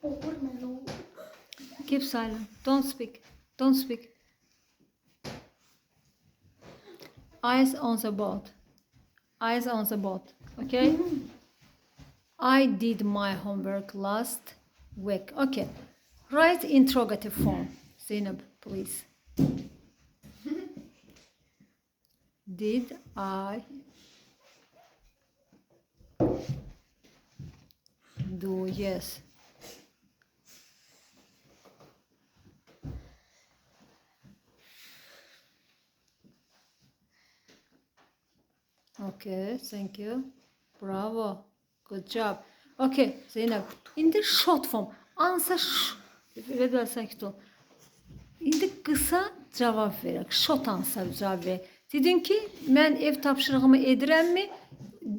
Olur mu? Keep silent. Don't speak. Don't speak. Eyes on the boat. Eyes on the boat. Okay? I did my homework last week. Okay. Write interrogative form. Zeynep, please. Did I do? Yes. Okay, thank you. Bravo. Good job. Okay, Zeynep. In the short form. Answer Vedel sakit ol. İndi kısa cavab verək. Short answer cavab verək. Dedin ki, mən ev tapşırığımı edirəmmi?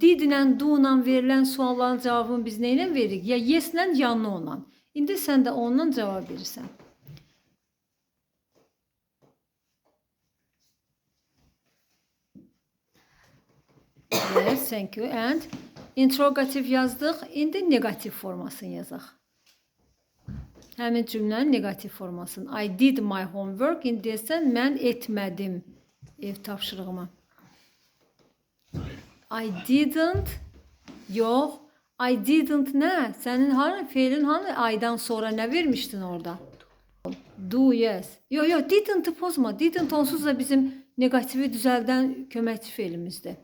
Didlə, do-la verilən sualların cavabını biz nə ilə veririk? Ya yes-lə, ya no-la. İndi sən də onunla cavab verirsən. Yes, thank you. And interrogative yazdıq. İndi negativ formasını yazaq. Həmin cümlənin negativ formasını. I did my homework. İndi desən, mən etmədim ev tapşırığımı. I didn't. Yox. I didn't nə? Sənin hanı feilin hanı? Aydan sonra nə vermişdin orada? Do, yes. Yox, didn't pozma. Didn't onsuz da bizim negativi düzəldən köməkçi feilimizdir.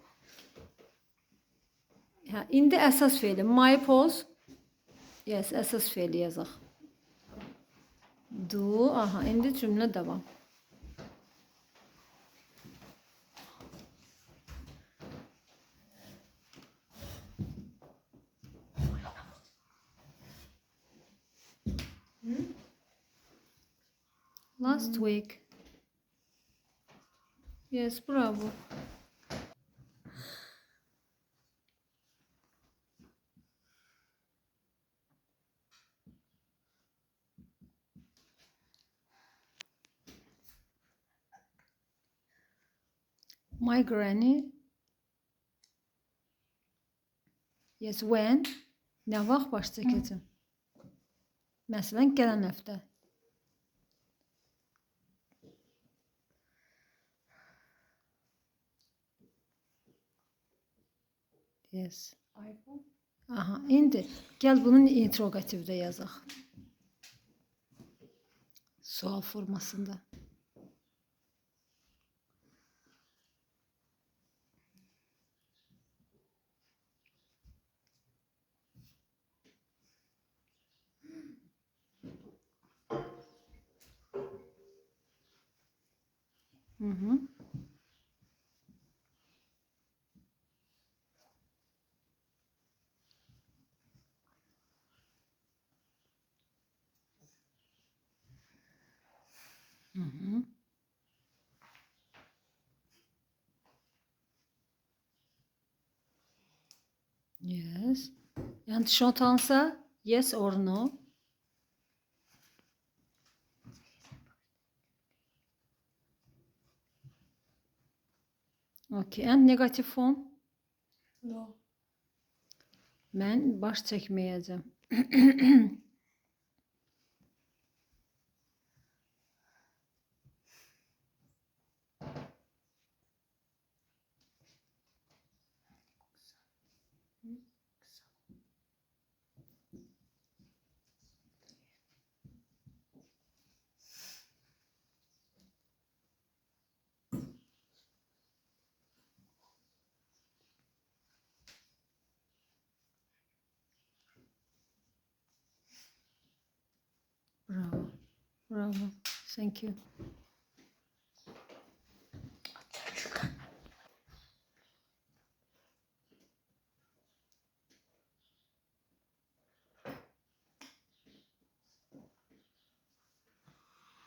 Hə, indi əsas feili. My poz. Yes, əsas feili yazaq. Do, aha, indi cümlə davam. Last week. Yes, bravo. My granny. Yes, when? Nə vaxt baş çəkəcəm? Məsələn, gələn həftə. Yes. Aha, indi gəl bunun interrogativdə yazaq. Sual formasında. Hı. Yes. And short answer, yes or no. Okay, and negative form? No. Mən baş çəkməyəcəm. Bravo. Bravo. Thank you.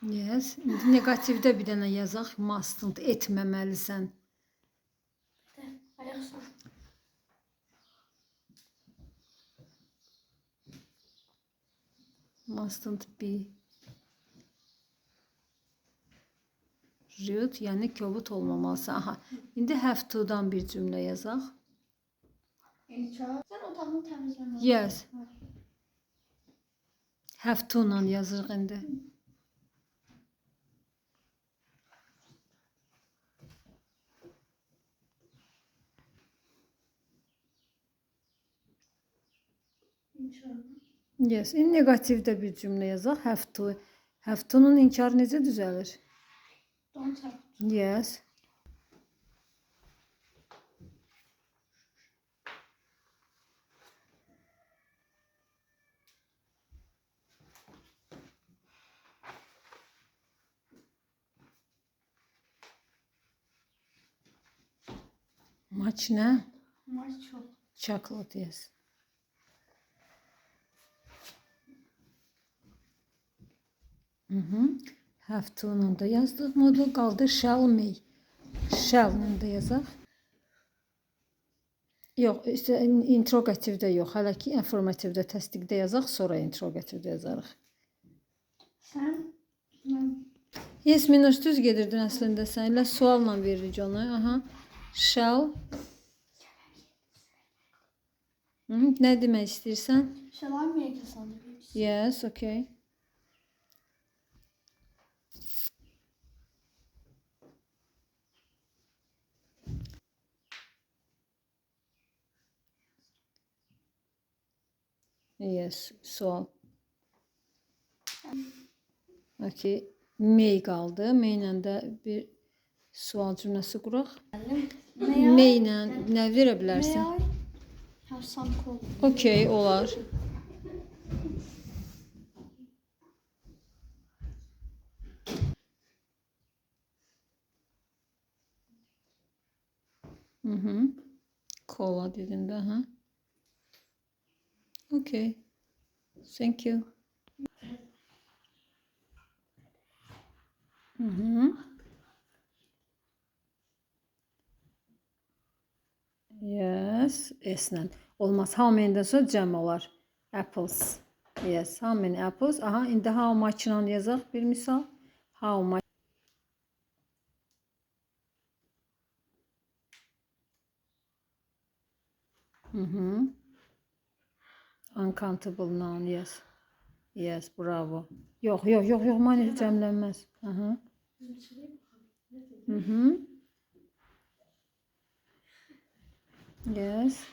Yes. İndi negativdə bir dənə yazaq. Mustn't, etməməlisən. Ayaq sor. Mustn't be rude, yəni kobud olmamalısan. Aha. İndi have to-dan bir cümlə yazaq. Sen otağını temizlemelisin. Yes. Have to ilə yazırıq indi. İnşallah. Yes, negativdə bir cümlə yazaq. Have to. Have to-nun inkarı necə düzəlir? Don't have. Yes. Much nə? Maç çok. Chocolate, yes. Have to-nun da yazdıq. Modul qaldı shall may. Shall-nı da yazaq. Yox, işte interrogativdə yox. Hələ ki informativdə, təsdiqdə yazaq, sonra interrogativdə yazarıq. Sen ben Yes, minus düz gedirdin əslində sən. Elə sualla veririk onu. Aha. Shall. Nə demək istəyirsən? shall I make a sandwich? Yes, okay. Yes, sual. Okay. May qaldı. May ilə də bir sual cümləsi quraq. May ilə nə verə May bilərsən? I have some cold? Okay, olar. Kola dedin də, ha? Okay. Thank you. Yes, esnən. Olmaz. How many-dən sonra cəm olar. Apples. Yes, how many apples? Aha, indi how much-la yazaq bir misal. How much? Uncountable noun, yes. Yes, bravo. Yox, mani cəmlənməz. Aha. Yes.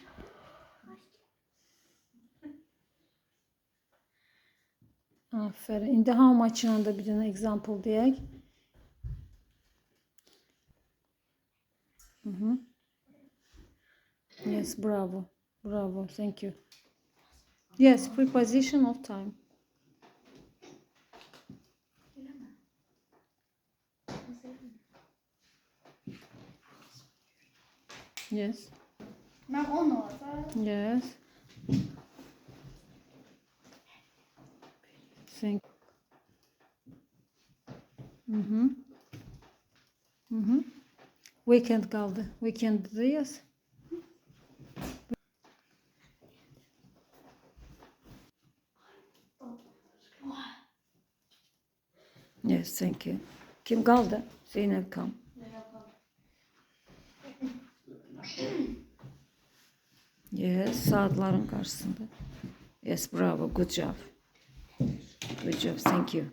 Aferin. İndi how much-la da bir dənə example deyək. Yes, bravo. Bravo, thank you. Yes, preposition of time. Yes. Ben 10 orada. Yes. Thank. Weekend kaldı. Weekend'de yaz. Yes, thank you. Kim kaldı? Zeynep kam. Yes, saatlerin karşısında. Yes, bravo. Good job. Good job. Thank you.